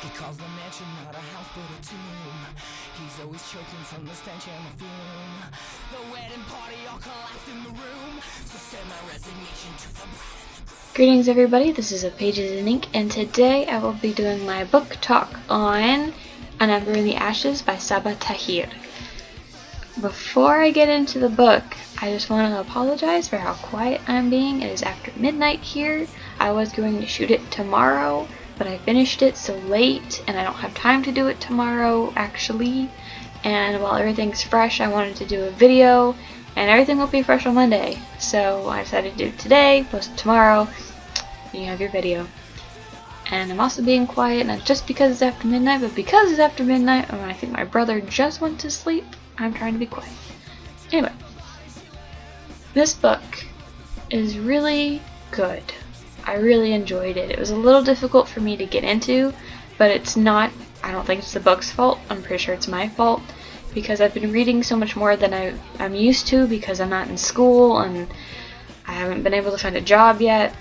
He calls the mansion not a house but a tomb. He's always choking from the stench and the fume. The wedding party all collapsed in the room. So send my resignation to the bride. Greetings everybody, this is Pages and Ink, and today I will be doing my book talk on An Ember in the Ashes by Sabaa Tahir. Before I get into the book, I just want to apologize for how quiet I'm being. It is after midnight here. I was going to shoot it tomorrow, but I finished it so late and I don't have time to do it tomorrow actually. And while everything's fresh, I wanted to do a video, and everything will be fresh on Monday. So I decided to do it today, post it tomorrow, and you have your video. And I'm also being quiet, not just because it's after midnight, but because it's after midnight and I think my brother just went to sleep, I'm trying to be quiet. Anyway, this book is really good. I really enjoyed it. It was a little difficult for me to get into, but it's not, I don't think it's the book's fault. I'm pretty sure it's my fault, because I've been reading so much more than I'm used to because I'm not in school and I haven't been able to find a job yet.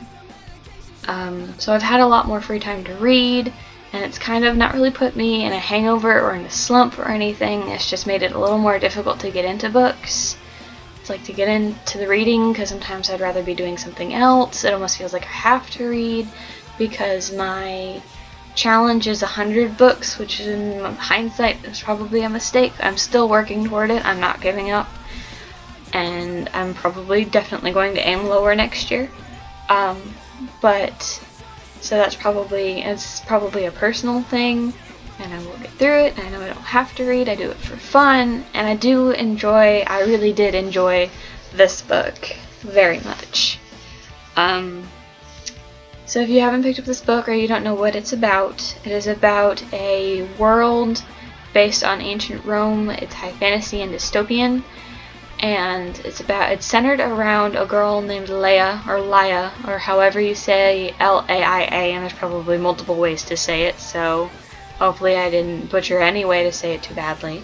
So I've had a lot more free time to read, and it's kind of not really put me in a hangover or in a slump or anything. It's just made it a little more difficult to get into books. It's like to get into the reading because sometimes I'd rather be doing something else. It almost feels like I have to read because my challenge is 100 books, which in hindsight is probably a mistake. I'm still working toward it. I'm not giving up, and I'm probably definitely going to aim lower next year. But so it's probably a personal thing, and I will get through it. I know I don't have to read. I do it for fun, and I really did enjoy this book very much. So if you haven't picked up this book or you don't know what it's about, it is about a world based on ancient Rome. It's high fantasy and dystopian, and it's centered around a girl named Laia, or however you say L-A-I-A, and there's probably multiple ways to say it, so hopefully I didn't butcher any way to say it too badly.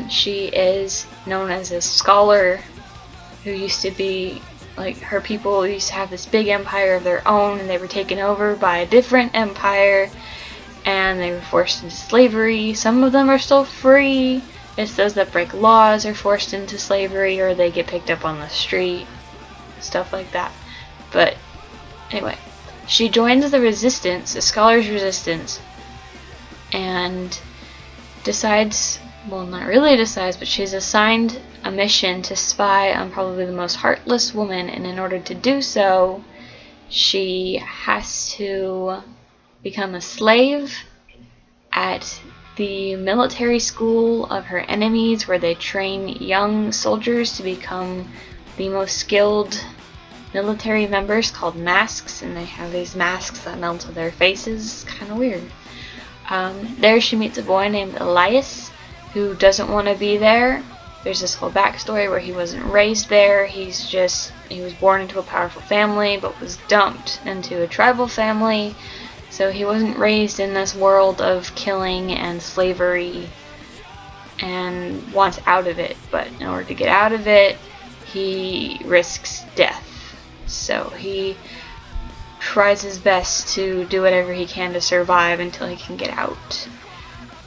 She is known as a scholar who used to be, like, her people used to have this big empire of their own, and they were taken over by a different empire, and they were forced into slavery. Some of them are still free. It's those that break laws are forced into slavery, or they get picked up on the street, stuff like that. But anyway, she joins the resistance, the scholars' resistance, and decides, well, not really decides, but she's assigned a mission to spy on probably the most heartless woman, and in order to do so, she has to become a slave at the military school of her enemies, where they train young soldiers to become the most skilled military members, called masks, and they have these masks that melt to their faces. Kind of weird. There she meets a boy named Elias, who doesn't want to be there. There's this whole backstory where he wasn't raised there. He was born into a powerful family, but was dumped into a tribal family. So he wasn't raised in this world of killing and slavery, and wants out of it. But in order to get out of it, he risks death. So he tries his best to do whatever he can to survive until he can get out.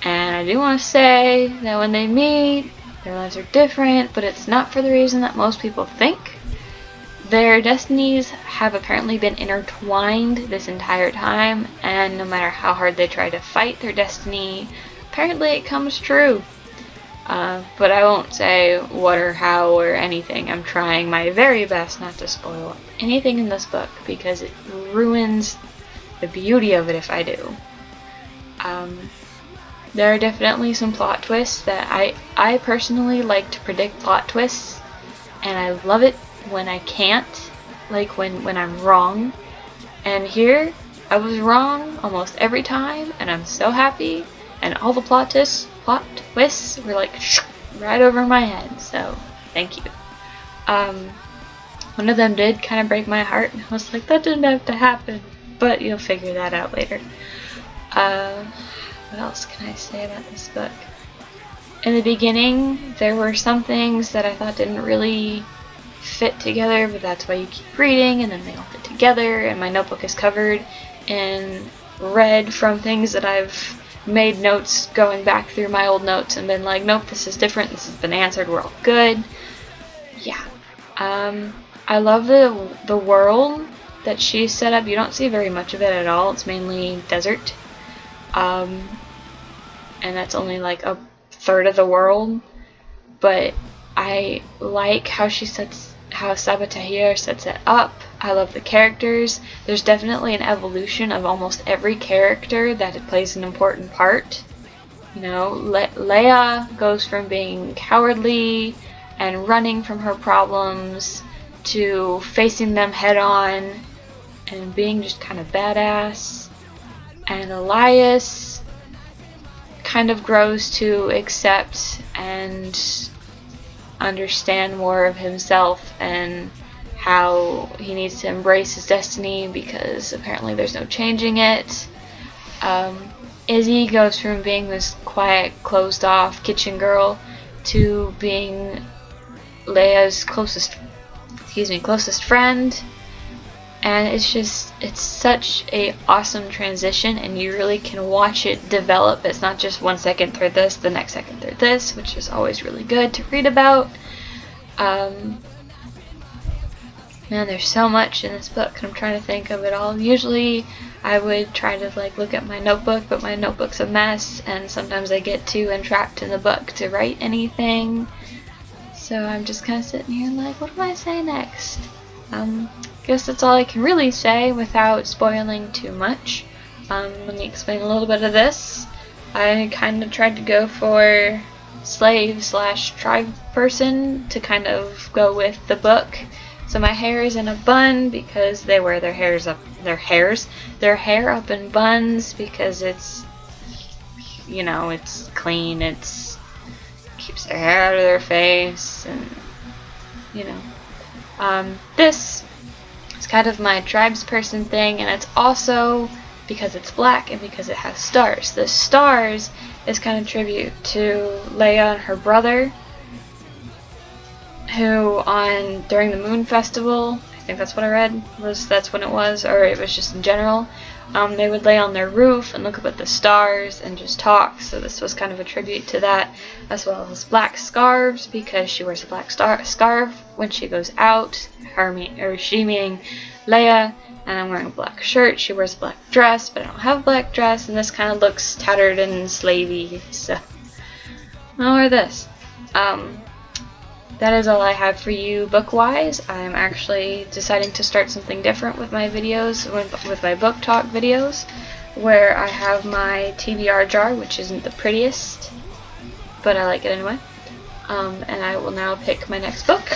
And I do want to say that when they meet, their lives are different, but it's not for the reason that most people think. Their destinies have apparently been intertwined this entire time, and no matter how hard they try to fight their destiny, apparently it comes true. But I won't say what or how or anything. I'm trying my very best not to spoil anything in this book, because it ruins the beauty of it if I do. There are definitely some plot twists that I personally like to predict plot twists, and I love it when I can't, like when I'm wrong. And here, I was wrong almost every time, and I'm so happy, and all the plot twists were like right over my head, so thank you. One of them did kind of break my heart, and I was like, that didn't have to happen, but you'll figure that out later. What else can I say about this book? In the beginning, there were some things that I thought didn't really fit together, but that's why you keep reading, and then they all fit together, and my notebook is covered in read from things that I've made notes going back through my old notes and been like, nope, this is different, this has been answered, we're all good. Yeah. I love the world that she set up. You don't see very much of it at all. It's mainly desert. And that's only like a third of the world. But I like how Sabaa Tahir sets it up. I love the characters. There's definitely an evolution of almost every character that it plays an important part. You know, Leia goes from being cowardly and running from her problems to facing them head on and being just kind of badass. And Elias kind of grows to accept and understand more of himself and how he needs to embrace his destiny because apparently there's no changing it. Izzy goes from being this quiet, closed off kitchen girl to being Leia's closest friend, and it's such a awesome transition, and you really can watch it develop. It's not just 1 second they're this, the next second they're this, which is always really good to read about. Man, there's so much in this book, and I'm trying to think of it all. Usually I would try to like look at my notebook, but my notebook's a mess, and sometimes I get too entrapped in the book to write anything. So I'm just kind of sitting here like, what do I say next? Guess that's all I can really say without spoiling too much. Let me explain a little bit of this. I kind of tried to go for slave/tribe person to kind of go with the book. So my hair is in a bun because they wear their hair up in buns because it's, you know, it's clean, it's keeps their hair out of their face, and you know, this is kind of my tribesperson thing, and it's also because it's black and because it has stars. The stars is kind of tribute to Leia and her brother, who during the Moon Festival, I think that's what I read, that's when it was, or it was just in general, they would lay on their roof and look up at the stars and just talk. So this was kind of a tribute to that, as well as black scarves, because she wears a black scarf when she goes out, she meaning Leia, and I'm wearing a black shirt. She wears a black dress, but I don't have a black dress, and this kind of looks tattered and slavey, so I'll wear this. That is all I have for you book-wise. I'm actually deciding to start something different with my videos, with my book talk videos, where I have my TBR jar, which isn't the prettiest, but I like it anyway. And I will now pick my next book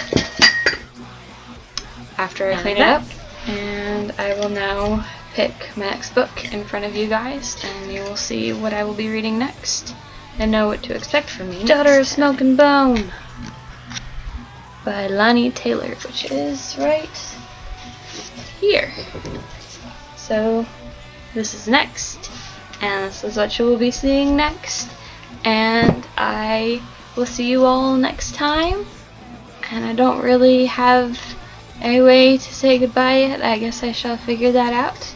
after I clean it up, and I will now pick my next book in front of you guys, and you will see what I will be reading next and know what to expect from me. Daughter of Smoke and Bone by Lani Taylor, which is right here. So this is next, and this is what you will be seeing next, and I will see you all next time. And I don't really have a way to say goodbye yet. I guess I shall figure that out.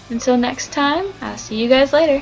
Until next time, I'll see you guys later.